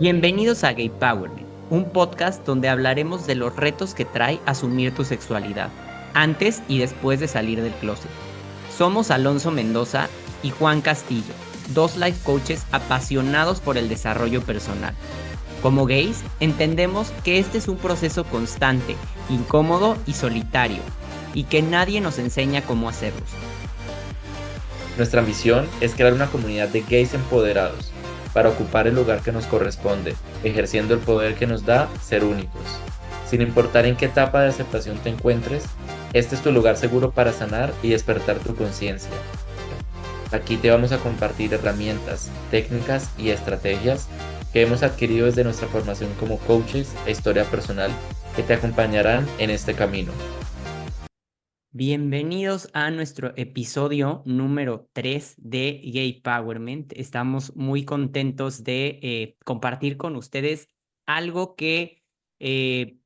Bienvenidos a Gay Powerment, un podcast donde hablaremos de los retos que trae asumir tu sexualidad, antes y después de salir del closet. Somos Alonso Mendoza y Juan Castillo, dos life coaches apasionados por el desarrollo personal. Como gays, entendemos que este es un proceso constante, incómodo y solitario, y que nadie nos enseña cómo hacerlos. Nuestra misión es crear una comunidad de gays empoderados para ocupar el lugar que nos corresponde, ejerciendo el poder que nos da ser únicos. Sin importar en qué etapa de aceptación te encuentres, este es tu lugar seguro para sanar y despertar tu conciencia. Aquí te vamos a compartir herramientas, técnicas y estrategias que hemos adquirido desde nuestra formación como coaches e historia personal que te acompañarán en este camino. Bienvenidos a nuestro episodio número 3 de Gay Powerment. Estamos muy contentos de compartir con ustedes algo que eh,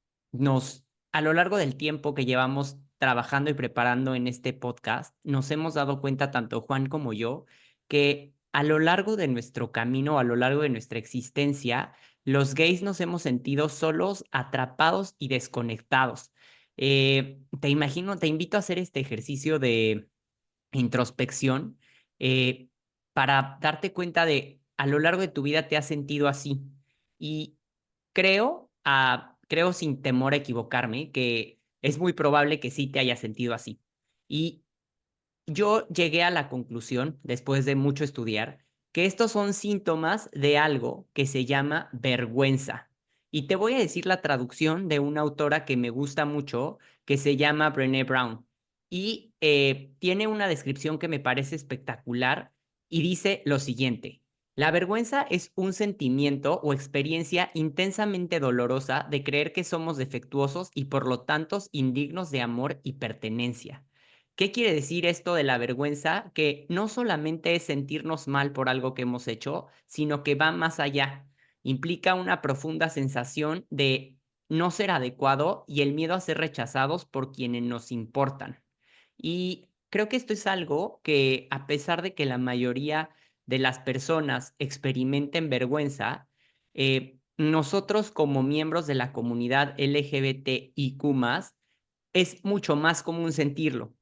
a lo largo del tiempo que llevamos trabajando y preparando en este podcast, nos hemos dado cuenta, tanto Juan como yo, que a lo largo de nuestro camino, a lo largo de nuestra existencia, los gays nos hemos sentido solos, atrapados y desconectados. Te invito a hacer este ejercicio de introspección eh, para darte cuenta de a lo largo de tu vida te has sentido así. Y creo sin temor a equivocarme que es muy probable que sí te hayas sentido así. Y yo llegué a la conclusión, después de mucho estudiar, que estos son síntomas de algo que se llama vergüenza. Y te voy a decir la traducción de una autora que me gusta mucho, que se llama Brené Brown. Y tiene una descripción que me parece espectacular y dice lo siguiente. La vergüenza es un sentimiento o experiencia intensamente dolorosa de creer que somos defectuosos y por lo tanto indignos de amor y pertenencia. ¿Qué quiere decir esto de la vergüenza? Que no solamente es sentirnos mal por algo que hemos hecho, sino que va más allá. Implica una profunda sensación de no ser adecuado y el miedo a ser rechazados por quienes nos importan. Y creo que esto es algo que, a pesar de que la mayoría de las personas experimenten vergüenza, nosotros como miembros de la comunidad LGBTIQ+, es mucho más común sentirlo.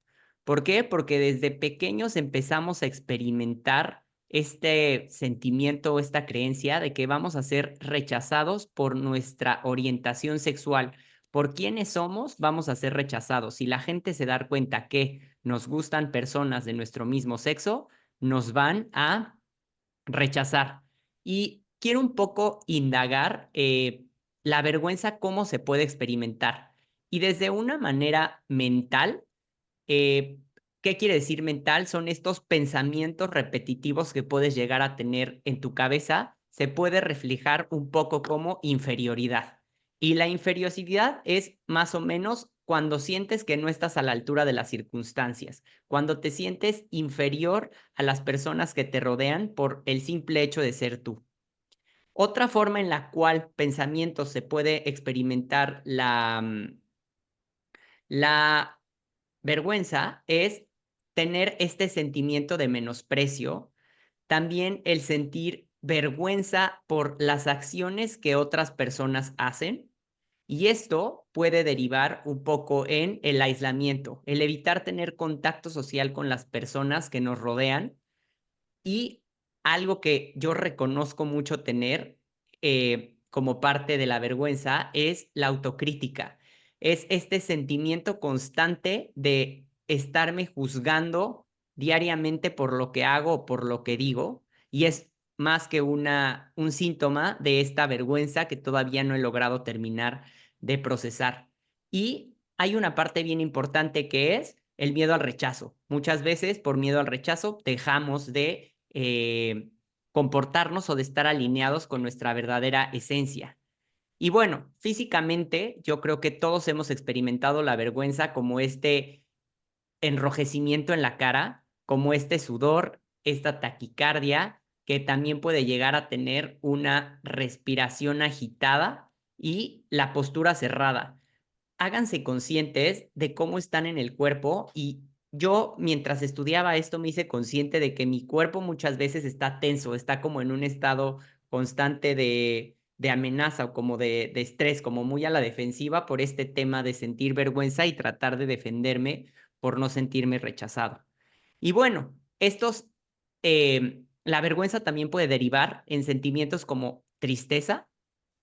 ¿Por qué? Porque desde pequeños empezamos a experimentar este sentimiento o esta creencia de que vamos a ser rechazados por nuestra orientación sexual. Por quiénes somos, vamos a ser rechazados. Si la gente se da cuenta que nos gustan personas de nuestro mismo sexo, nos van a rechazar. Y quiero un poco indagar la vergüenza, cómo se puede experimentar. Y desde una manera mental, eh, ¿qué quiere decir mental? Son estos pensamientos repetitivos que puedes llegar a tener en tu cabeza. Se puede reflejar un poco como inferioridad. Y la inferioridad es más o menos cuando sientes que no estás a la altura de las circunstancias, cuando te sientes inferior a las personas que te rodean por el simple hecho de ser tú. Otra forma en la cual pensamiento se puede experimentar la vergüenza es tener este sentimiento de menosprecio, también el sentir vergüenza por las acciones que otras personas hacen, y esto puede derivar un poco en el aislamiento, el evitar tener contacto social con las personas que nos rodean. Y algo que yo reconozco mucho tener como parte de la vergüenza es la autocrítica. Es este sentimiento constante de estarme juzgando diariamente por lo que hago o por lo que digo. Y es más que un síntoma de esta vergüenza que todavía no he logrado terminar de procesar. Y hay una parte bien importante que es el miedo al rechazo. Muchas veces por miedo al rechazo dejamos de comportarnos o de estar alineados con nuestra verdadera esencia. Y bueno, físicamente yo creo que todos hemos experimentado la vergüenza como este enrojecimiento en la cara, como este sudor, esta taquicardia, que también puede llegar a tener una respiración agitada y la postura cerrada. Háganse conscientes de cómo están en el cuerpo, y yo mientras estudiaba esto me hice consciente de que mi cuerpo muchas veces está tenso, está como en un estado constante de amenaza o como de estrés, como muy a la defensiva por este tema de sentir vergüenza y tratar de defenderme por no sentirme rechazado. Y bueno, la vergüenza también puede derivar en sentimientos como tristeza,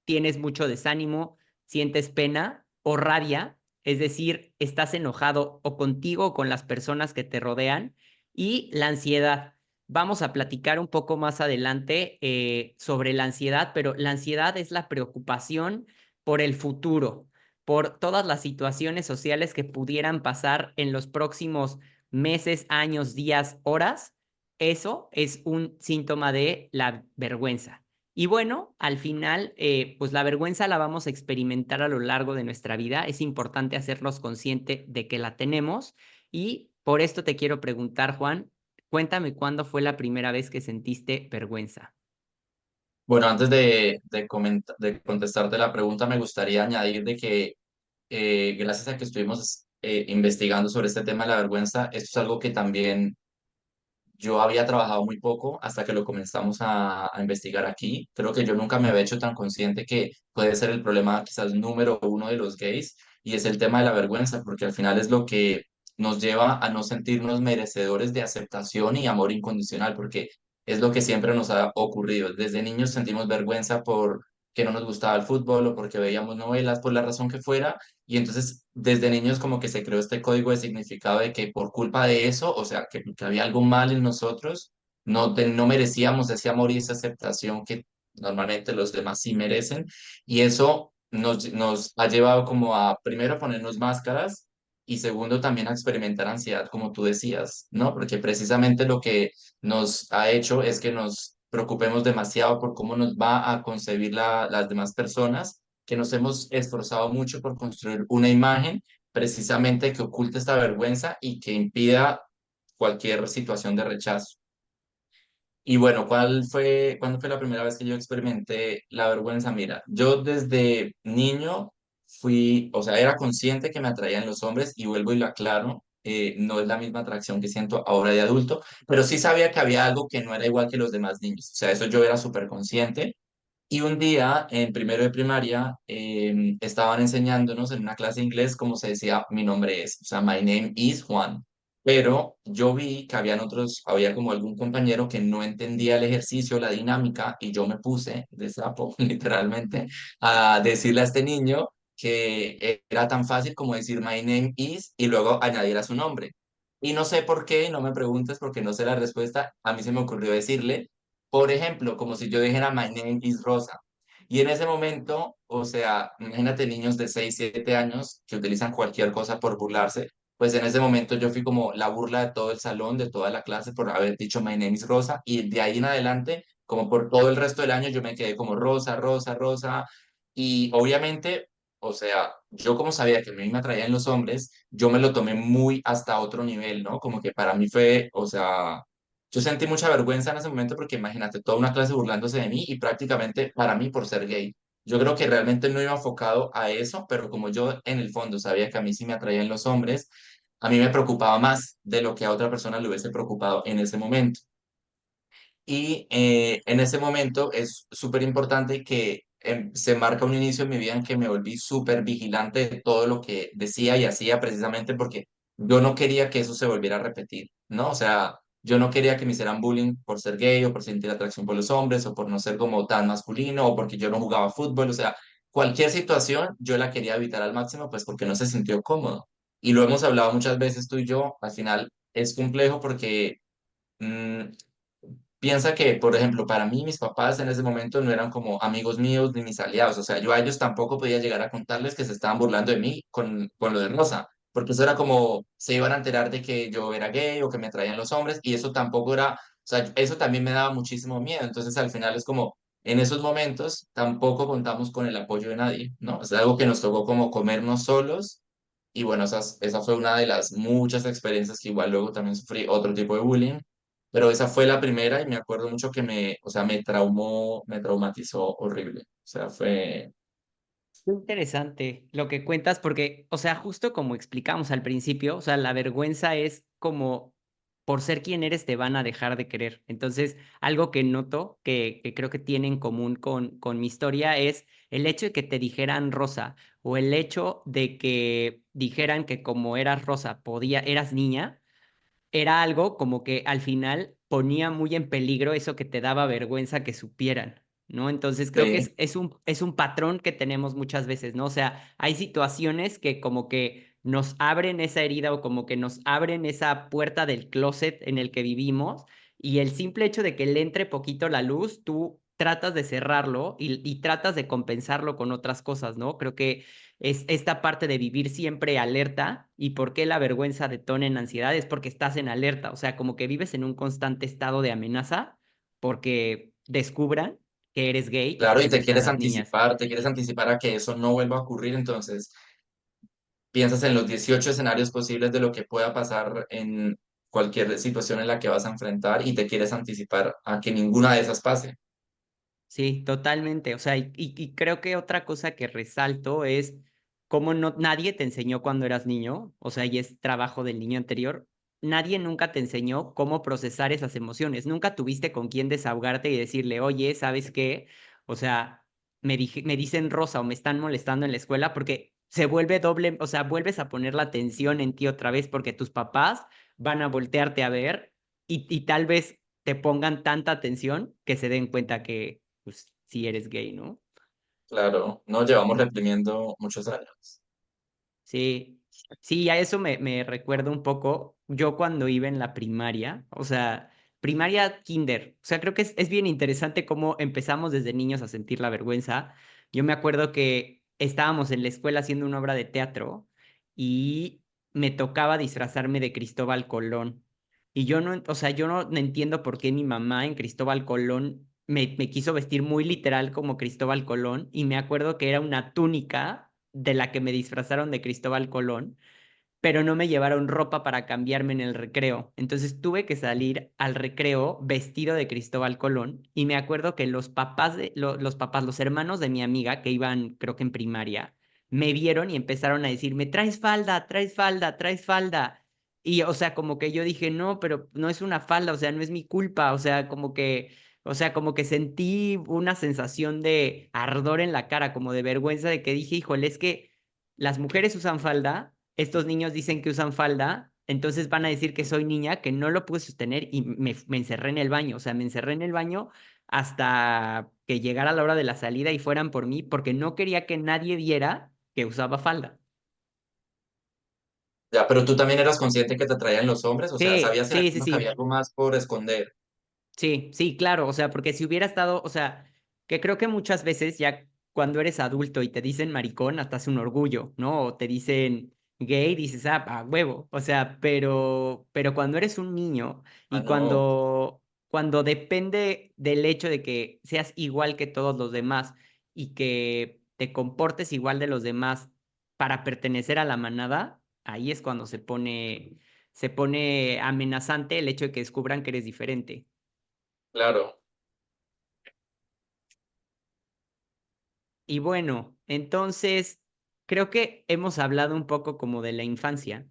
tienes mucho desánimo, sientes pena o rabia, es decir, estás enojado o contigo o con las personas que te rodean, y la ansiedad. Vamos a platicar un poco más adelante sobre la ansiedad, pero la ansiedad es la preocupación por el futuro, por todas las situaciones sociales que pudieran pasar en los próximos meses, años, días, horas. Eso es un síntoma de la vergüenza. Y bueno, al final, pues la vergüenza la vamos a experimentar a lo largo de nuestra vida. Es importante hacernos consciente de que la tenemos. Y por esto te quiero preguntar, Juan, cuéntame cuándo fue la primera vez que sentiste vergüenza. Bueno, antes de contestarte la pregunta, me gustaría añadir de que gracias a que estuvimos investigando sobre este tema de la vergüenza, esto es algo que también yo había trabajado muy poco hasta que lo comenzamos a investigar aquí. Creo que yo nunca me había hecho tan consciente que puede ser el problema quizás número uno de los gays y es el tema de la vergüenza, porque al final es lo que nos lleva a no sentirnos merecedores de aceptación y amor incondicional, porque es lo que siempre nos ha ocurrido. Desde niños sentimos vergüenza por que no nos gustaba el fútbol o porque veíamos novelas, por la razón que fuera, y entonces, desde niños como que se creó este código de significado de que por culpa de eso, o sea, que había algo mal en nosotros, no merecíamos ese amor y esa aceptación que normalmente los demás sí merecen. Y eso nos ha llevado como a, primero, a ponernos máscaras y segundo, también a experimentar ansiedad, como tú decías, ¿no? Porque precisamente lo que nos ha hecho es que nos preocupemos demasiado por cómo nos va a concebir las demás personas, que nos hemos esforzado mucho por construir una imagen precisamente que oculte esta vergüenza y que impida cualquier situación de rechazo. Y bueno, ¿cuándo fue la primera vez que yo experimenté la vergüenza? Mira, yo desde niño fui, o sea, era consciente que me atraían los hombres y vuelvo y lo aclaro, no es la misma atracción que siento ahora de adulto, pero sí sabía que había algo que no era igual que los demás niños, o sea, eso yo era súper consciente y un día, en primero de primaria, estaban enseñándonos en una clase de inglés cómo se decía mi nombre es, o sea, my name is Juan. Pero yo vi que había como algún compañero que no entendía el ejercicio, la dinámica, y yo me puse de sapo, literalmente, a decirle a este niño que era tan fácil como decir my name is y luego añadir a su nombre. Y no sé por qué, no me preguntes porque no sé la respuesta, a mí se me ocurrió decirle por ejemplo, como si yo dijera My name is Rosa. Y en ese momento, o sea, imagínate niños de 6 7 años que utilizan cualquier cosa por burlarse, pues en ese momento yo fui como la burla de todo el salón, de toda la clase por haber dicho My name is Rosa y de ahí en adelante, como por todo el resto del año yo me quedé como Rosa, Rosa, Rosa y obviamente, o sea, yo como sabía que a mí me atraían los hombres, yo me lo tomé muy hasta otro nivel, ¿no? Como que para mí fue, o sea, yo sentí mucha vergüenza en ese momento porque imagínate, toda una clase burlándose de mí y prácticamente para mí por ser gay. Yo creo que realmente no iba enfocado a eso, pero como yo en el fondo sabía que a mí sí me atraían los hombres, a mí me preocupaba más de lo que a otra persona le hubiese preocupado en ese momento. Y en ese momento es súper importante que se marca un inicio en mi vida en que me volví súper vigilante de todo lo que decía y hacía precisamente porque yo no quería que eso se volviera a repetir, ¿no? O sea, yo no quería que me hicieran bullying por ser gay o por sentir atracción por los hombres o por no ser como tan masculino o porque yo no jugaba fútbol, o sea, cualquier situación yo la quería evitar al máximo pues porque no se sintió cómodo. Y lo hemos hablado muchas veces tú y yo, al final es complejo porque... mm, piensa que, por ejemplo, para mí mis papás en ese momento no eran como amigos míos ni mis aliados, o sea, yo a ellos tampoco podía llegar a contarles que se estaban burlando de mí con lo de Rosa, porque eso era como, se iban a enterar de que yo era gay o que me atraían los hombres y eso tampoco era, o sea, eso también me daba muchísimo miedo, entonces al final es como, en esos momentos tampoco contamos con el apoyo de nadie, ¿no? Es algo que nos tocó como comernos solos. Y bueno, esa fue una de las muchas experiencias que igual luego también sufrí otro tipo de bullying, pero esa fue la primera y me acuerdo mucho que o sea, me traumó, me traumatizó horrible. O sea, fue, Qué interesante lo que cuentas, porque, o sea, justo como explicamos al principio, o sea, la vergüenza es como por ser quien eres te van a dejar de querer. Entonces, algo que noto que creo que tiene en común con mi historia es el hecho de que te dijeran rosa o el hecho de que dijeran que como eras rosa, eras niña, era algo como que al final ponía muy en peligro eso que te daba vergüenza que supieran, ¿no? Entonces creo que Sí, es un patrón que tenemos muchas veces, ¿no? O sea, hay situaciones que como que nos abren esa herida o como que nos abren esa puerta del closet en el que vivimos y el simple hecho de que le entre poquito la luz, tú tratas de cerrarlo y tratas de compensarlo con otras cosas, ¿no? Creo que es esta parte de vivir siempre alerta y por qué la vergüenza detona en ansiedad es porque estás en alerta, o sea, como que vives en un constante estado de amenaza porque descubran que eres gay y claro, que y te gustan las niñas. te quieres anticipar a que eso no vuelva a ocurrir, entonces piensas en los 18 escenarios posibles de lo que pueda pasar en cualquier situación en la que vas a enfrentar y te quieres anticipar a que ninguna de esas pase. Sí, totalmente. O sea, y creo que otra cosa que resalto es cómo nadie te enseñó cuando eras niño, o sea, y es trabajo del niño anterior, nadie nunca te enseñó cómo procesar esas emociones. Nunca tuviste con quién desahogarte y decirle, oye, ¿sabes qué? O sea, me dicen rosa o me están molestando en la escuela porque se vuelve doble, o sea, vuelves a poner la atención en ti otra vez porque tus papás van a voltearte a ver y tal vez te pongan tanta atención que se den cuenta que pues si eres gay, ¿no? Claro, no llevamos reprimiendo muchos años. Sí, sí, a eso me recuerda un poco yo cuando iba en la primaria, o sea, primaria kinder, o sea, creo que es bien interesante cómo empezamos desde niños a sentir la vergüenza. Yo me acuerdo que estábamos en la escuela haciendo una obra de teatro y me tocaba disfrazarme de Cristóbal Colón. Y yo no, o sea, yo no entiendo por qué mi mamá en Cristóbal Colón me quiso vestir muy literal como Cristóbal Colón y me acuerdo que era una túnica de la que me disfrazaron de Cristóbal Colón, pero no me llevaron ropa para cambiarme en el recreo. Entonces tuve que salir al recreo vestido de Cristóbal Colón y me acuerdo que los hermanos de mi amiga que iban, creo que en primaria, me vieron y empezaron a decirme, traes falda, traes falda, traes falda. Y, o sea, como que yo dije, no, pero no es una falda, o sea, no es mi culpa, o sea, como que sentí una sensación de ardor en la cara, como de vergüenza de que dije, híjole, es que las mujeres usan falda, estos niños dicen que usan falda, entonces van a decir que soy niña, que no lo pude sostener y me encerré en el baño, o sea, me encerré en el baño hasta que llegara la hora de la salida y fueran por mí, porque no quería que nadie viera que usaba falda. Ya, pero tú también eras consciente que te atraían los hombres, o sea, Sí, sabías en el sí, sí, fondo que había sí. algo más por esconder. Sí, sí, claro, o sea, porque si hubiera estado, o sea, que creo que muchas veces ya cuando eres adulto y te dicen maricón, hasta es un orgullo, ¿no? O te dicen gay, dices, ah, a huevo, o sea, pero cuando eres un niño Ah, y no, cuando depende del hecho de que seas igual que todos los demás y que te comportes igual de los demás para pertenecer a la manada, ahí es cuando se pone amenazante el hecho de que descubran que eres diferente. claro, Y bueno, entonces creo que hemos hablado un poco como de la infancia,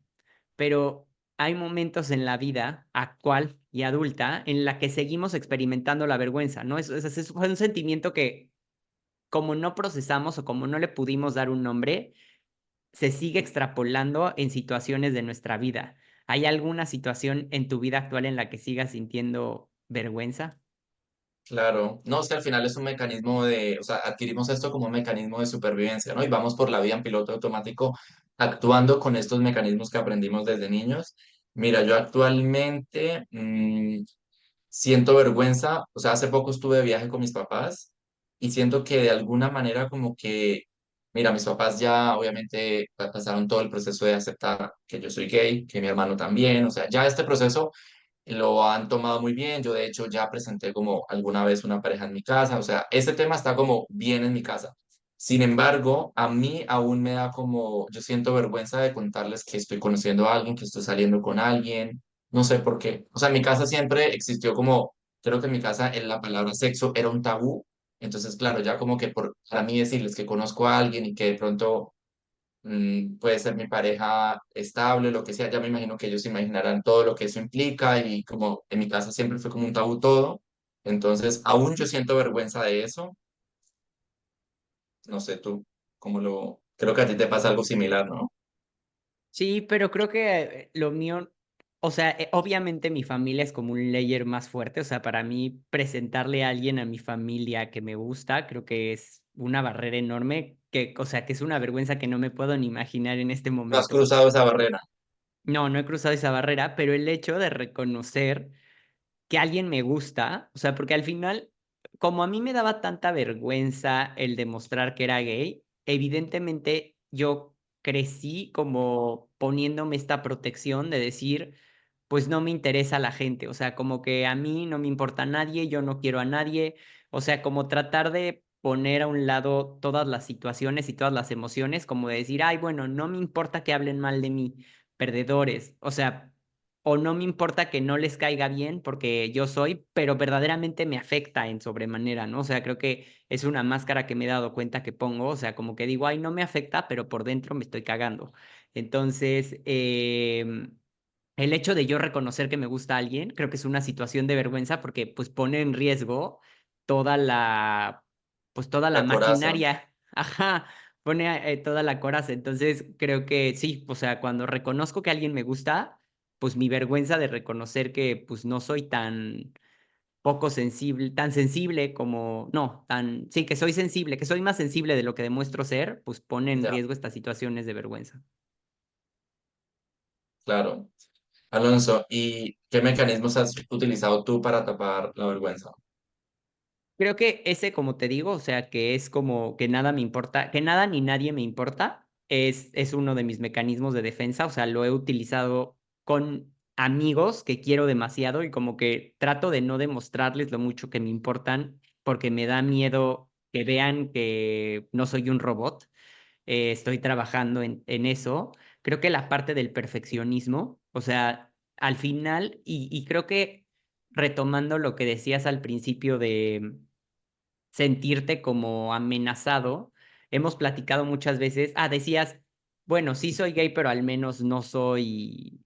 pero hay momentos en la vida actual y adulta en la que seguimos experimentando la vergüenza, ¿no? Es un sentimiento que como no procesamos o como no le pudimos dar un nombre, se sigue extrapolando en situaciones de nuestra vida. ¿Hay alguna situación en tu vida actual en la que sigas sintiendo vergüenza? claro. No, es que al final es un mecanismo de, o sea, adquirimos esto como un mecanismo de supervivencia, ¿no? Y vamos por la vida en piloto automático actuando con estos mecanismos que aprendimos desde niños. Mira, yo actualmente siento vergüenza, o sea, hace poco estuve de viaje con mis papás y siento que de alguna manera como que, mira, mis papás ya obviamente pasaron todo el proceso de aceptar que yo soy gay, que mi hermano también, o sea, ya este proceso lo han tomado muy bien. Yo de hecho ya presenté como alguna vez una pareja en mi casa, o sea, ese tema está como bien en mi casa. Sin embargo, a mí aún me da como, yo siento vergüenza de contarles que estoy conociendo a alguien, que estoy saliendo con alguien, no sé por qué. O sea, en mi casa siempre existió como, creo que en mi casa la palabra sexo era un tabú. Entonces, claro, ya como que para mí decirles que conozco a alguien y que de pronto puede ser mi pareja estable, lo que sea, ya me imagino que ellos se imaginarán todo lo que eso implica y como en mi casa siempre fue como un tabú todo, entonces aún yo siento vergüenza de eso, no sé tú, cómo lo, creo que a ti te pasa algo similar, ¿no? Sí, pero creo que lo mío, o sea, obviamente mi familia es como un layer más fuerte, o sea, para mí presentarle a alguien a mi familia que me gusta, creo que es una barrera enorme, que, o sea, que es una vergüenza que no me puedo ni imaginar en este No has momento. cruzado esa barrera, No, no he cruzado esa barrera, pero el hecho de reconocer que alguien me gusta, o sea, porque al final, como a mí me daba tanta vergüenza el demostrar que era gay, evidentemente yo crecí como poniéndome esta protección de decir, pues no me interesa la gente, o sea, como que a mí no me importa nadie, yo no quiero a nadie, o sea, como tratar de poner a un lado todas las situaciones y todas las emociones, como de decir, ay, bueno, no me importa que hablen mal de mí, perdedores, o sea, o no me importa que no les caiga bien porque yo soy, pero verdaderamente me afecta en sobremanera, ¿no? O sea, creo que es una máscara que me he dado cuenta que pongo, o sea, como que digo, ay, no me afecta, pero por dentro me estoy cagando. Entonces, el hecho de yo reconocer que me gusta a alguien, creo que es una situación de vergüenza porque pues pone en riesgo toda la, pues toda la la coraza. maquinaria, ajá, pone toda la coraza. Entonces creo que sí, o sea, cuando reconozco que alguien me gusta, pues mi vergüenza de reconocer que pues no soy tan poco sensible, tan sensible como, no, tan, sí, que soy sensible, que soy más sensible de lo que demuestro ser, pues pone en Ya, riesgo estas situaciones de vergüenza. claro. Alonso, ¿y qué mecanismos has utilizado tú para tapar la vergüenza? Creo que ese, como te digo, o sea, que es como que nada me importa, que nada ni nadie me importa, es uno de mis mecanismos de defensa, o sea, lo he utilizado con amigos que quiero demasiado y como que trato de no demostrarles lo mucho que me importan porque me da miedo que vean que no soy un robot. Estoy trabajando en eso. Creo que la parte del perfeccionismo, o sea, al final, y creo que retomando lo que decías al principio de sentirte como amenazado. Hemos platicado muchas veces, decías, bueno, sí soy gay, pero al menos no soy,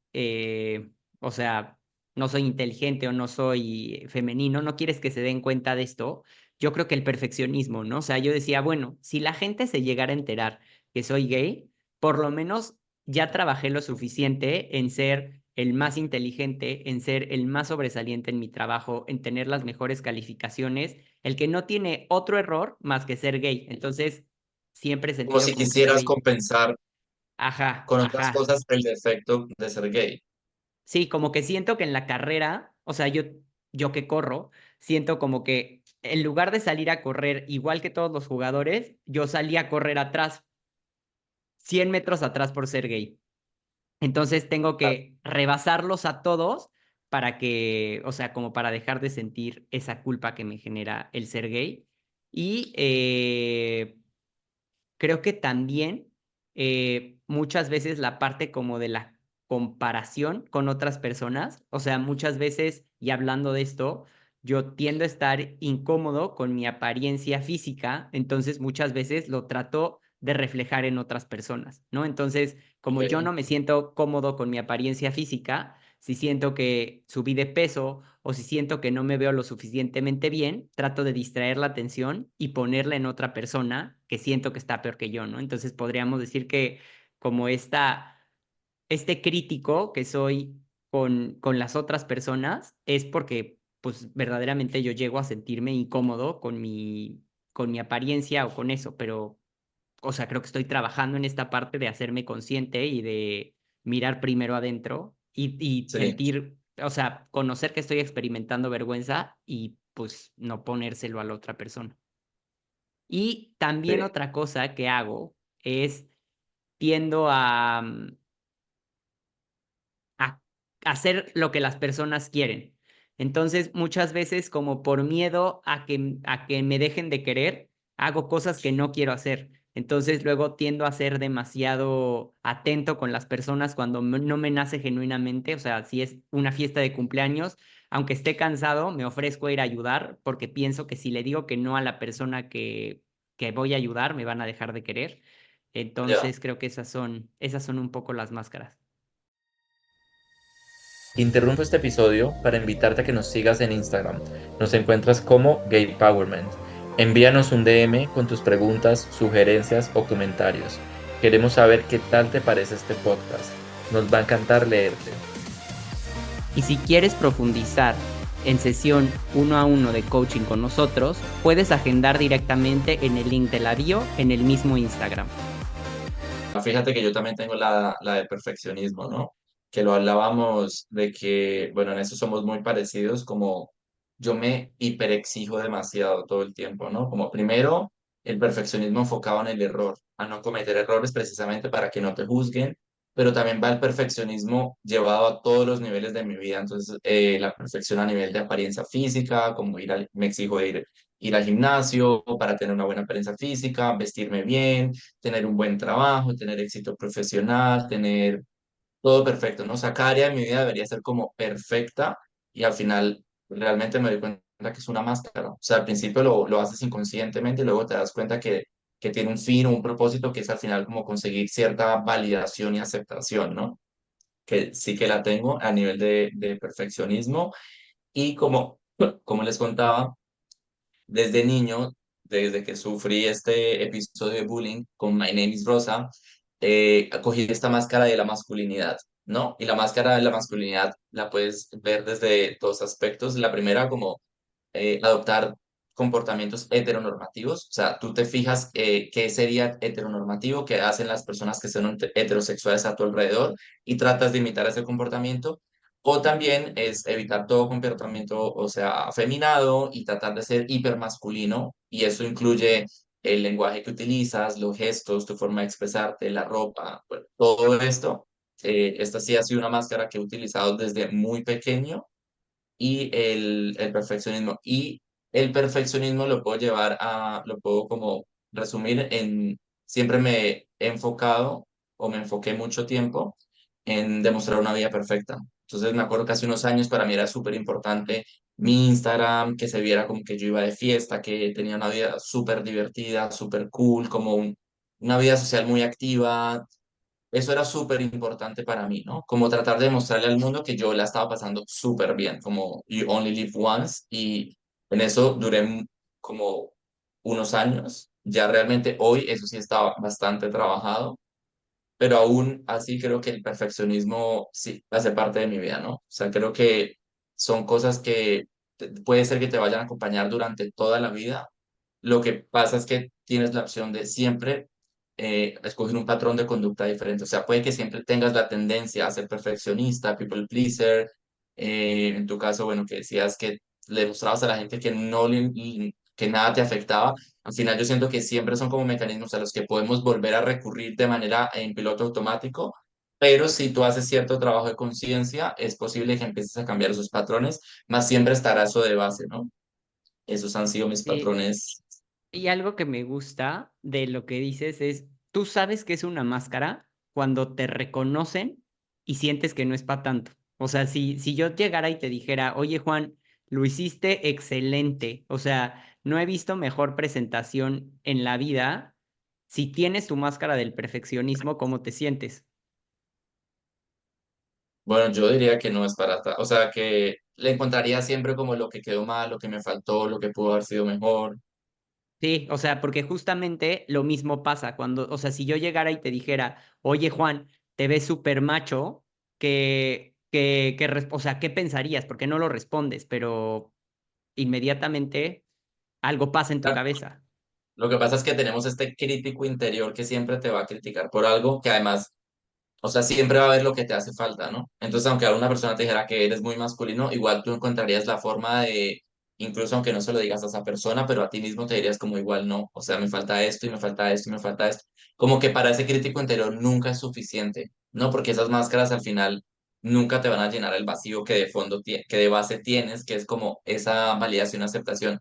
o sea, no soy inteligente o no soy femenino, no quieres que se den cuenta de esto. Yo creo que el perfeccionismo, ¿no? O sea, yo decía, bueno, si la gente se llegara a enterar que soy gay, por lo menos ya trabajé lo suficiente en ser el más inteligente, en ser el más sobresaliente en mi trabajo, en tener las mejores calificaciones, el que no tiene otro error más que ser gay. Entonces, siempre he Como sentido si como que quisieras soy, compensar ajá, con otras ajá. cosas el defecto de ser gay. Sí, como que siento que en la carrera, o sea, yo que corro, siento como que en lugar de salir a correr igual que todos los jugadores, yo salí a correr atrás, 100 metros atrás por ser gay. Entonces tengo que rebasarlos a todos para que, o sea, como para dejar de sentir esa culpa que me genera el ser gay. Y creo que también muchas veces la parte como de la comparación con otras personas, o sea, muchas veces, y hablando de esto, yo tiendo a estar incómodo con mi apariencia física, entonces muchas veces lo trato de reflejar en otras personas, ¿no? Entonces, como yo Ok. no me siento cómodo con mi apariencia física, si siento que subí de peso o si siento que no me veo lo suficientemente bien, trato de distraer la atención y ponerla en otra persona que siento que está peor que yo, ¿no? Entonces podríamos decir que como este crítico que soy con las otras personas es porque pues verdaderamente yo llego a sentirme incómodo con mi apariencia o con eso, pero o sea, creo que estoy trabajando en esta parte de hacerme consciente y de mirar primero adentro y Sí, sentir, o sea, conocer que estoy experimentando vergüenza y pues no ponérselo a la otra persona. Y también sí. otra cosa que hago es tiendo a hacer lo que las personas quieren. Entonces, muchas veces, como por miedo a que me dejen de querer, hago cosas que no quiero hacer. Entonces, luego tiendo a ser demasiado atento con las personas cuando no me nace genuinamente. O sea, si es una fiesta de cumpleaños, aunque esté cansado, me ofrezco a ir a ayudar porque pienso que si le digo que no a la persona que voy a ayudar, me van a dejar de querer. Ya. Entonces creo que esas son un poco las máscaras. Interrumpo este episodio para invitarte a que nos sigas en Instagram. Nos encuentras como Gay Powerment. Envíanos un DM con tus preguntas, sugerencias o comentarios. Queremos saber qué tal te parece este podcast. Nos va a encantar leerte. Y si quieres profundizar en sesión uno a uno de coaching con nosotros, puedes agendar directamente en el link de la bio en el mismo Instagram. Fíjate que yo también tengo la de perfeccionismo, ¿no? Que lo hablábamos de que, bueno, en eso somos muy parecidos, como yo me hiperexijo demasiado todo el tiempo, ¿no? Como primero, el perfeccionismo enfocado en el error, a no cometer errores precisamente para que no te juzguen, pero también va el perfeccionismo llevado a todos los niveles de mi vida. Entonces, la perfección a nivel de apariencia física, como me exijo de ir al gimnasio para tener una buena apariencia física, vestirme bien, tener un buen trabajo, tener éxito profesional, tener todo perfecto, ¿no? O sea, cada área de mi vida debería ser como perfecta y al final realmente me doy cuenta que es una máscara. O sea, al principio lo haces inconscientemente y luego te das cuenta que tiene un fin o un propósito que es al final como conseguir cierta validación y aceptación, ¿no? Que sí que la tengo a nivel de perfeccionismo y como les contaba, desde niño, desde que sufrí este episodio de bullying con My Name is Rosa, cogí esta máscara de la masculinidad, ¿no? Y la máscara de la masculinidad la puedes ver desde dos aspectos. La primera, como adoptar comportamientos heteronormativos, o sea, tú te fijas qué sería heteronormativo, qué hacen las personas que son heterosexuales a tu alrededor y tratas de imitar ese comportamiento. O también es evitar todo comportamiento, o sea, afeminado y tratar de ser hipermasculino. Y eso incluye el lenguaje que utilizas, los gestos, tu forma de expresarte, la ropa, bueno, todo esto. Esta sí ha sido una máscara que he utilizado desde muy pequeño y el perfeccionismo. Y el perfeccionismo lo puedo lo puedo como resumir en, siempre me he enfocado o me enfoqué mucho tiempo en demostrar una vida perfecta. Entonces me acuerdo que hace unos años para mí era súper importante mi Instagram, que se viera como que yo iba de fiesta, que tenía una vida súper divertida, súper cool, como una vida social muy activa, eso era súper importante para mí, ¿no? Como tratar de mostrarle al mundo que yo la estaba pasando súper bien, como you only live once, y en eso duré como unos años. Ya realmente hoy eso sí está bastante trabajado, pero aún así creo que el perfeccionismo sí hace parte de mi vida, ¿no? O sea, creo que son cosas que puede ser que te vayan a acompañar durante toda la vida. Lo que pasa es que tienes la opción de siempre escoger un patrón de conducta diferente. O sea, puede que siempre tengas la tendencia a ser perfeccionista, people pleaser. En tu caso, bueno, que decías que le mostrabas a la gente que que nada te afectaba. Al final yo siento que siempre son como mecanismos a los que podemos volver a recurrir de manera en piloto automático, pero si tú haces cierto trabajo de conciencia, es posible que empieces a cambiar esos patrones, más siempre estará eso de base, ¿no? Esos han sido mis Y, patrones. y algo que me gusta de lo que dices es, tú sabes que es una máscara cuando te reconocen y sientes que no es para tanto. O sea, si yo llegara y te dijera, oye Juan, lo hiciste excelente, o sea, no he visto mejor presentación en la vida, si tienes tu máscara del perfeccionismo, ¿cómo te sientes? Bueno, yo diría que no es barata. O sea, que le encontraría siempre como lo que quedó mal, lo que me faltó, lo que pudo haber sido mejor. Sí, o sea, porque justamente lo mismo pasa cuando, o sea, si yo llegara y te dijera, oye Juan, te ves súper macho, o sea, ¿qué pensarías? Porque no lo respondes, pero inmediatamente algo pasa en tu Ah, cabeza. lo que pasa es que tenemos este crítico interior que siempre te va a criticar por algo que además, o sea, siempre va a ver lo que te hace falta, ¿no? Entonces, aunque alguna persona te dijera que eres muy masculino, igual tú encontrarías la forma de, incluso aunque no se lo digas a esa persona, pero a ti mismo te dirías como igual no, o sea, me falta esto y me falta esto y me falta esto. Como que para ese crítico interior nunca es suficiente, ¿no? Porque esas máscaras al final nunca te van a llenar el vacío que de fondo, que de base tienes, que es como esa validación, aceptación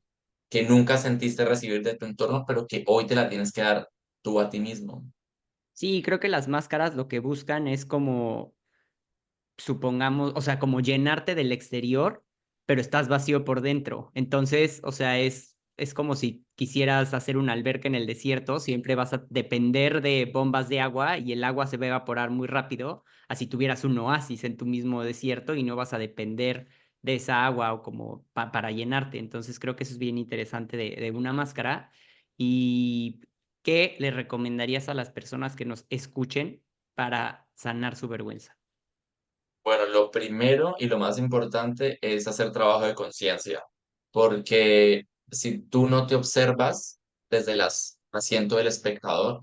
que nunca sentiste recibir de tu entorno, pero que hoy te la tienes que dar tú a ti mismo. Sí, creo que las máscaras lo que buscan es como, supongamos, o sea, como llenarte del exterior, pero estás vacío por dentro. Entonces, o sea, es como si quisieras hacer una alberca en el desierto, siempre vas a depender de bombas de agua y el agua se va a evaporar muy rápido, así tuvieras un oasis en tu mismo desierto y no vas a depender de esa agua o como para llenarte. Entonces creo que eso es bien interesante de una máscara. ¿Y qué le recomendarías a las personas que nos escuchen para sanar su vergüenza? Bueno, lo primero y lo más importante es hacer trabajo de conciencia, porque si tú no te observas desde el asiento del espectador,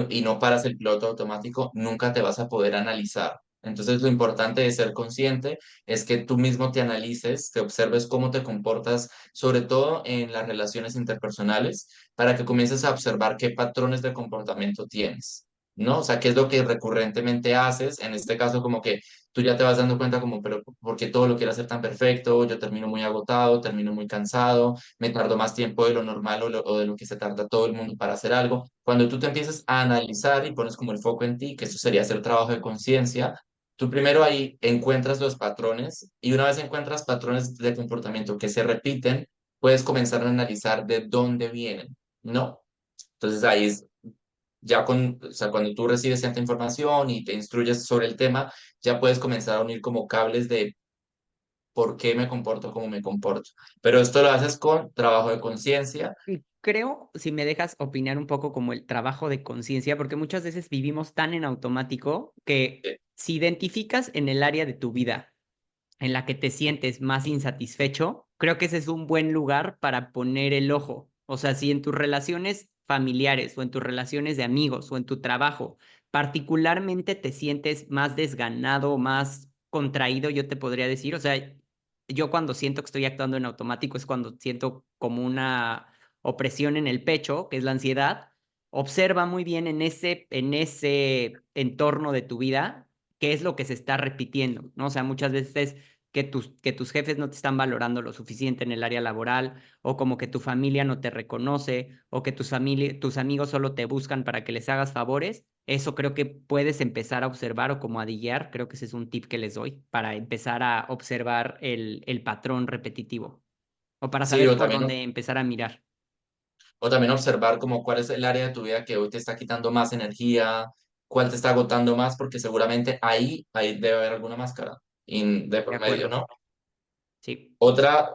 y no paras el piloto automático, nunca te vas a poder analizar. Entonces, lo importante de ser consciente es que tú mismo te analices, te observes cómo te comportas, sobre todo en las relaciones interpersonales, para que comiences a observar qué patrones de comportamiento tienes, ¿no? O sea, qué es lo que recurrentemente haces. En este caso, como que tú ya te vas dando cuenta como, pero ¿por qué todo lo quiero hacer tan perfecto? Yo termino muy agotado, termino muy cansado, me tardo más tiempo de lo normal o de lo que se tarda todo el mundo para hacer algo. Cuando tú te empiezas a analizar y pones como el foco en ti, que eso sería hacer trabajo de conciencia, tú primero ahí encuentras los patrones y una vez encuentras patrones de comportamiento que se repiten, puedes comenzar a analizar de dónde vienen, ¿no? Entonces ahí es ya o sea, cuando tú recibes cierta información y te instruyes sobre el tema, ya puedes comenzar a unir como cables de por qué me comporto como me comporto. Pero esto lo haces con trabajo de conciencia. Y creo, si me dejas opinar un poco como el trabajo de conciencia, porque muchas veces vivimos tan en automático que si identificas en el área de tu vida en la que te sientes más insatisfecho, creo que ese es un buen lugar para poner el ojo. O sea, si en tus relaciones familiares o en tus relaciones de amigos o en tu trabajo, particularmente te sientes más desganado, más contraído, yo te podría decir, o sea, yo cuando siento que estoy actuando en automático es cuando siento como una opresión en el pecho, que es la ansiedad. Observa muy bien en ese entorno de tu vida qué es lo que se está repitiendo, ¿no? O sea, muchas veces que tus jefes no te están valorando lo suficiente en el área laboral, o como que tu familia no te reconoce, o que tus amigos solo te buscan para que les hagas favores, eso creo que puedes empezar a observar o como a diguear, creo que ese es un tip que les doy para empezar a observar el patrón repetitivo, o para Sí, saber por dónde empezar a mirar. o también observar como cuál es el área de tu vida que hoy te está quitando más energía, cuál te está agotando más, porque seguramente ahí debe haber alguna máscara de De por medio, acuerdo, ¿no? sí. Otra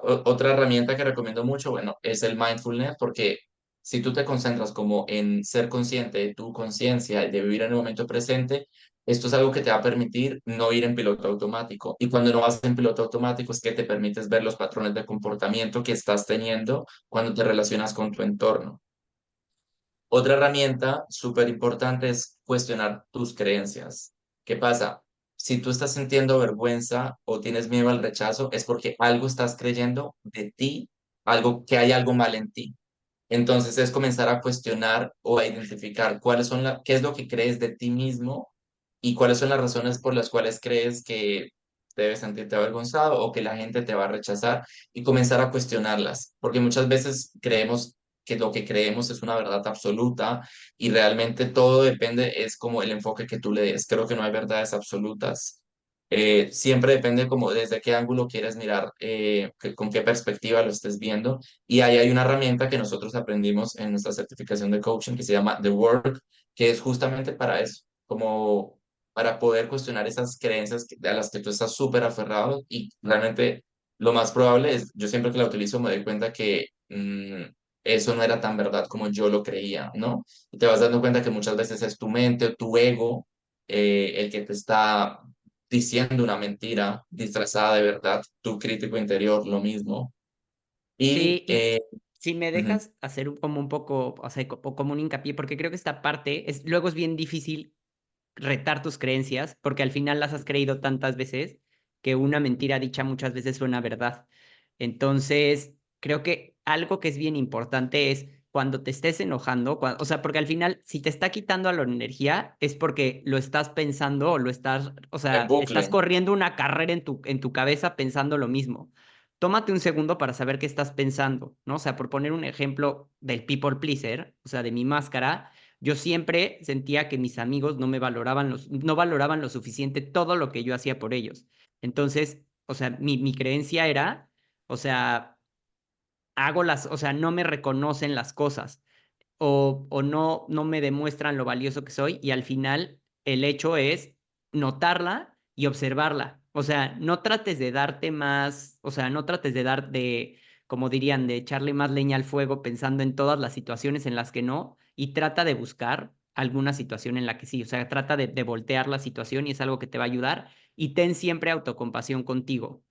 herramienta que recomiendo mucho, bueno, es el mindfulness, porque si tú te concentras como en ser consciente de tu conciencia y de vivir en el momento presente, esto es algo que te va a permitir no ir en piloto automático. Y cuando no vas en piloto automático es que te permites ver los patrones de comportamiento que estás teniendo cuando te relacionas con tu entorno. Otra herramienta súper importante es cuestionar tus creencias. ¿Qué pasa? Si tú estás sintiendo vergüenza o tienes miedo al rechazo, es porque algo estás creyendo de ti, algo que hay algo mal en ti. Entonces es comenzar a cuestionar o a identificar qué es lo que crees de ti mismo y cuáles son las razones por las cuales crees que debes sentirte avergonzado o que la gente te va a rechazar y comenzar a cuestionarlas, porque muchas veces creemos que lo que creemos es una verdad absoluta y realmente todo depende, es como el enfoque que tú le des. Creo que no hay verdades absolutas. Siempre depende como desde qué ángulo quieres mirar, con qué perspectiva lo estés viendo. Y ahí hay una herramienta que nosotros aprendimos en nuestra certificación de coaching que se llama The Work, que es justamente para eso, como para poder cuestionar esas creencias a las que tú estás súper aferrado y realmente lo más probable es, yo siempre que la utilizo me doy cuenta que eso no era tan verdad como yo lo creía, ¿no? Y te vas dando cuenta que muchas veces es tu mente o tu ego el que te está diciendo una mentira disfrazada de verdad, tu crítico interior lo mismo. Y Sí, y si me ujú, dejas hacer como un poco, o sea, como un hincapié, porque creo que esta parte luego es bien difícil retar tus creencias, porque al final las has creído tantas veces que una mentira dicha muchas veces suena verdad. Entonces, creo que algo que es bien importante es cuando te estés enojando, o sea, porque al final, si te está quitando a la energía, es porque lo estás pensando o lo estás, o en sea, estás bucle. corriendo una carrera en tu cabeza pensando lo mismo. Tómate un segundo para saber qué estás pensando, ¿no? O sea, por poner un ejemplo del people pleaser, o sea, de mi máscara, yo siempre sentía que mis amigos no valoraban lo suficiente todo lo que yo hacía por ellos. Entonces, o sea, mi creencia era, o sea, hago o sea, no me reconocen las cosas o no, no me demuestran lo valioso que soy y al final el hecho es notarla y observarla. O sea, no trates de darte más, o sea, no trates de como dirían, de echarle más leña al fuego pensando en todas las situaciones en las que no y trata de buscar alguna situación en la que sí. O sea, trata de voltear la situación y es algo que te va a ayudar y ten siempre autocompasión contigo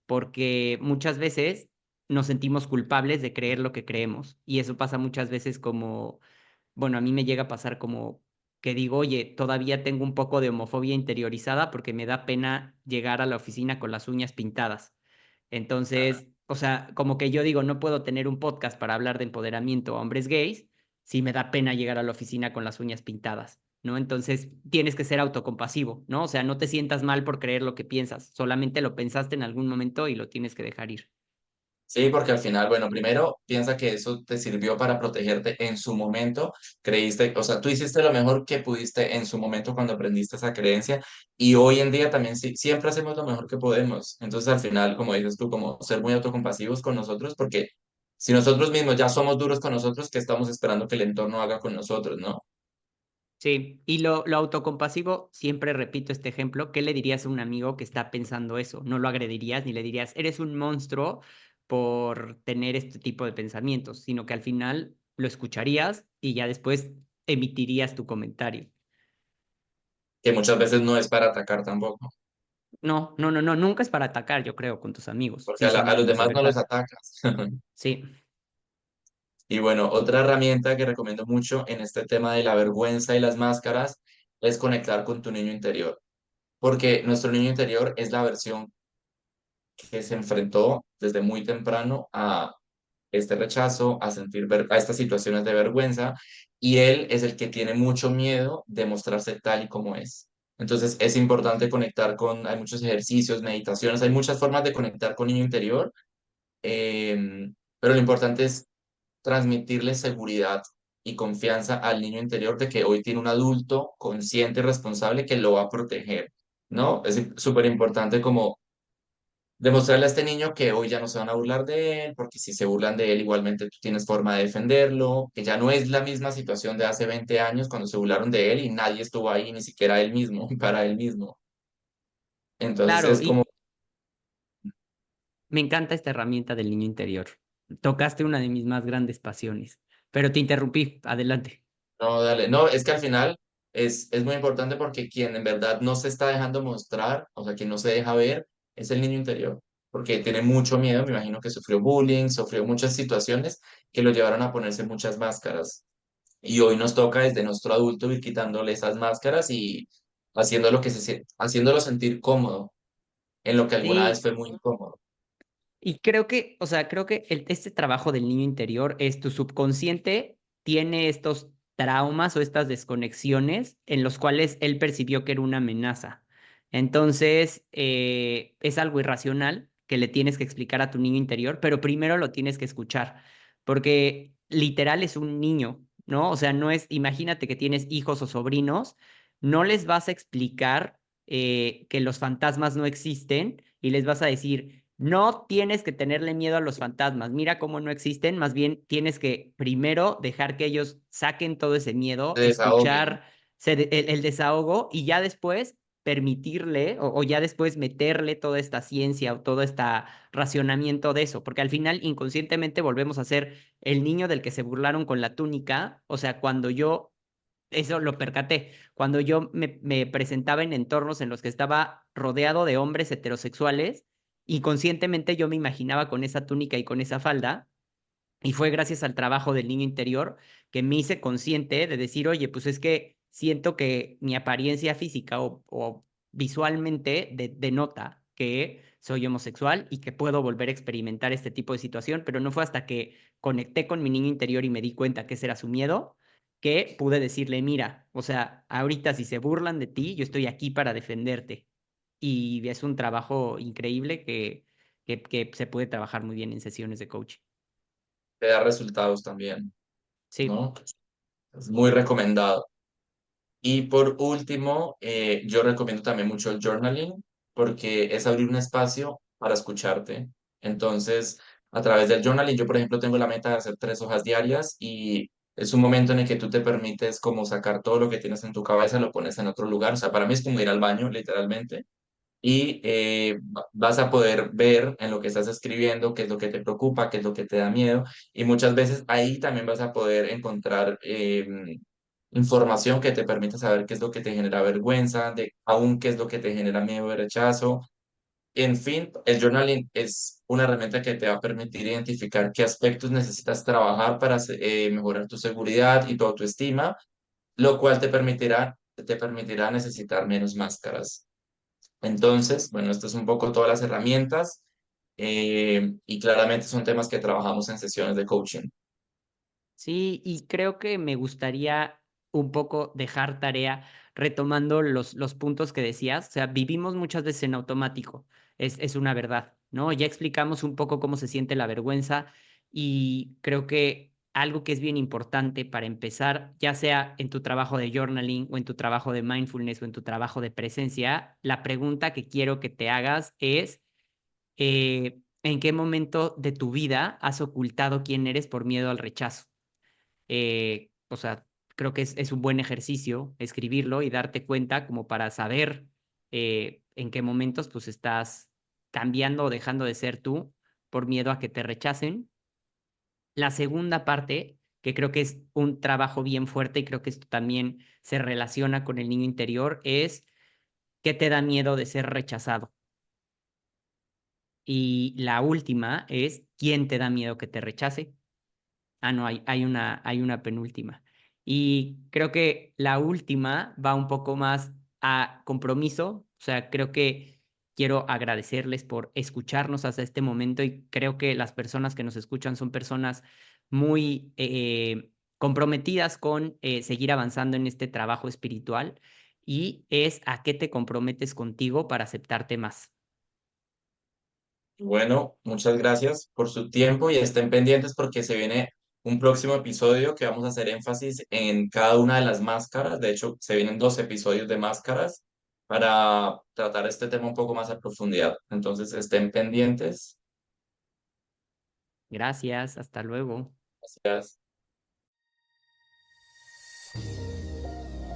porque muchas veces nos sentimos culpables de creer lo que creemos y eso pasa muchas veces como, bueno, a mí me llega a pasar como que digo, oye, todavía tengo un poco de homofobia interiorizada porque me da pena llegar a la oficina con las uñas pintadas. Entonces, o sea, como que yo digo, no puedo tener un podcast para hablar de empoderamiento a hombres gays si me da pena llegar a la oficina con las uñas pintadas, ¿no? Entonces, tienes que ser autocompasivo, ¿no? O sea, no te sientas mal por creer lo que piensas, solamente lo pensaste en algún momento y lo tienes que dejar ir. Sí, porque al final, bueno, primero piensa que eso te sirvió para protegerte en su momento, creíste, o sea, tú hiciste lo mejor que pudiste en su momento cuando aprendiste esa creencia y hoy en día también sí, siempre hacemos lo mejor que podemos. Entonces al final, como dices tú, como ser muy autocompasivos con nosotros, porque si nosotros mismos ya somos duros con nosotros, ¿qué estamos esperando que el entorno haga con nosotros, no? Sí, y lo autocompasivo, siempre repito este ejemplo, ¿qué le dirías a un amigo que está pensando eso? No lo agredirías ni le dirías, eres un monstruo por tener este tipo de pensamientos, sino que al final lo escucharías y ya después emitirías tu comentario. Que muchas veces no es para atacar tampoco, No, no, no, no, nunca es para atacar, yo creo, con tus amigos. porque Sí, son a los amigos de demás no los verdad. atacas. Sí, Y bueno, otra herramienta que recomiendo mucho en este tema de la vergüenza y las máscaras es conectar con tu niño interior, porque nuestro niño interior es la versión que se enfrentó desde muy temprano a este rechazo, a a estas situaciones de vergüenza, y él es el que tiene mucho miedo de mostrarse tal y como es. Entonces es importante conectar hay muchos ejercicios, meditaciones, hay muchas formas de conectar con niño interior, pero lo importante es transmitirle seguridad y confianza al niño interior de que hoy tiene un adulto consciente y responsable que lo va a proteger, ¿no? Es súper importante como demostrarle a este niño que hoy ya no se van a burlar de él, porque si se burlan de él, igualmente tú tienes forma de defenderlo, que ya no es la misma situación de hace 20 años cuando se burlaron de él y nadie estuvo ahí, ni siquiera él mismo, para él mismo. Entonces claro, es como, y me encanta esta herramienta del niño interior. Tocaste una de mis más grandes pasiones, pero te interrumpí, adelante. no, dale, no, es que al final es muy importante porque quien en verdad no se está dejando mostrar, o sea, quien no se deja ver, es el niño interior, porque tiene mucho miedo, me imagino que sufrió bullying, sufrió muchas situaciones que lo llevaron a ponerse muchas máscaras. Y hoy nos toca desde nuestro adulto ir quitándole esas máscaras y haciéndolo sentir cómodo en lo que alguna vez Sí, fue muy incómodo. y creo que, o sea, creo que este trabajo del niño interior es tu subconsciente tiene estos traumas o estas desconexiones en los cuales él percibió que era una amenaza. Entonces, es algo irracional que le tienes que explicar a tu niño interior, pero primero lo tienes que escuchar, porque literal es un niño, ¿no? O sea, no es, imagínate que tienes hijos o sobrinos, no les vas a explicar que los fantasmas no existen y les vas a decir no tienes que tenerle miedo a los fantasmas. Mira cómo no existen. Más bien tienes que primero dejar que ellos saquen todo ese miedo, Se desahoguen. escuchar el desahogo y ya después permitirle o ya después meterle toda esta ciencia o todo este racionamiento de eso, porque al final inconscientemente volvemos a ser el niño del que se burlaron con la túnica, o sea, cuando yo eso lo percaté. Cuando yo me presentaba en entornos en los que estaba rodeado de hombres heterosexuales, inconscientemente yo me imaginaba con esa túnica y con esa falda, y fue gracias al trabajo del niño interior que me hice consciente de decir, oye, pues es que siento que mi apariencia física o visualmente denota que soy homosexual y que puedo volver a experimentar este tipo de situación, pero no fue hasta que conecté con mi niño interior y me di cuenta que ese era su miedo, que pude decirle, mira, o sea, ahorita si se burlan de ti, yo estoy aquí para defenderte. Y es un trabajo increíble que se puede trabajar muy bien en sesiones de coaching. Te da resultados también, Sí. ¿no? Es muy recomendado. Y por último, yo recomiendo también mucho el journaling porque es abrir un espacio para escucharte. Entonces, a través del journaling. Yo, por ejemplo, tengo la meta de hacer 3 hojas diarias y es un momento en el que tú te permites como sacar todo lo que tienes en tu cabeza, lo pones en otro lugar. O sea, para mí es como ir al baño, literalmente. Y vas a poder ver en lo que estás escribiendo qué es lo que te preocupa, qué es lo que te da miedo. Y muchas veces ahí también vas a poder encontrar información que te permita saber qué es lo que te genera vergüenza, de aún qué es lo que te genera miedo de rechazo. En fin, el journaling es una herramienta que te va a permitir identificar qué aspectos necesitas trabajar para mejorar tu seguridad y tu autoestima, lo cual te permitirá necesitar menos máscaras. Entonces, bueno, esto es un poco todas las herramientas y claramente son temas que trabajamos en sesiones de coaching. Sí, y creo que me gustaría un poco dejar tarea retomando los puntos que decías. O sea, vivimos muchas veces en automático, es una verdad, ¿no? Ya explicamos un poco cómo se siente la vergüenza y creo que algo que es bien importante para empezar, ya sea en tu trabajo de journaling o en tu trabajo de mindfulness o en tu trabajo de presencia, la pregunta que quiero que te hagas es, ¿en qué momento de tu vida has ocultado quién eres por miedo al rechazo? O sea, creo que es un buen ejercicio escribirlo y darte cuenta como para saber en qué momentos pues estás cambiando o dejando de ser tú por miedo a que te rechacen. La segunda parte, que creo que es un trabajo bien fuerte y creo que esto también se relaciona con el niño interior, es qué te da miedo de ser rechazado. Y la última es quién te da miedo que te rechace. Ah, no, hay una penúltima. Y creo que la última va un poco más a compromiso. O sea, creo que quiero agradecerles por escucharnos hasta este momento y creo que las personas que nos escuchan son personas muy comprometidas con seguir avanzando en este trabajo espiritual y es a qué te comprometes contigo para aceptarte más. Bueno, muchas gracias por su tiempo y estén pendientes porque se viene un próximo episodio que vamos a hacer énfasis en cada una de las máscaras. De hecho, se vienen 2 episodios de máscaras para tratar este tema un poco más a profundidad. Entonces, estén pendientes. Gracias, hasta luego. Gracias.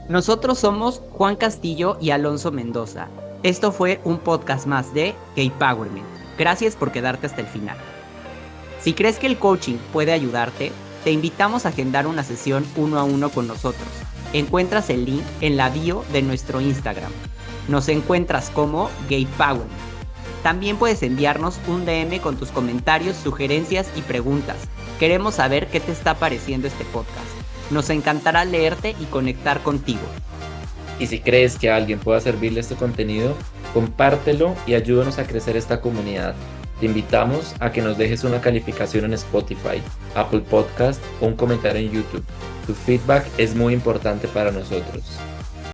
Nosotros somos Juan Castillo y Alonso Mendoza. Esto fue un podcast más de Gay Powerment. Gracias por quedarte hasta el final. Si crees que el coaching puede ayudarte, te invitamos a agendar una sesión 1-a-1 con nosotros. Encuentras el link en la bio de nuestro Instagram. Nos encuentras como Gay Powerment. También puedes enviarnos un DM con tus comentarios, sugerencias y preguntas. Queremos saber qué te está pareciendo este podcast. Nos encantará leerte y conectar contigo. Y si crees que a alguien pueda servirle este contenido, compártelo y ayúdanos a crecer esta comunidad. Te invitamos a que nos dejes una calificación en Spotify, Apple Podcast o un comentario en YouTube. Tu feedback es muy importante para nosotros.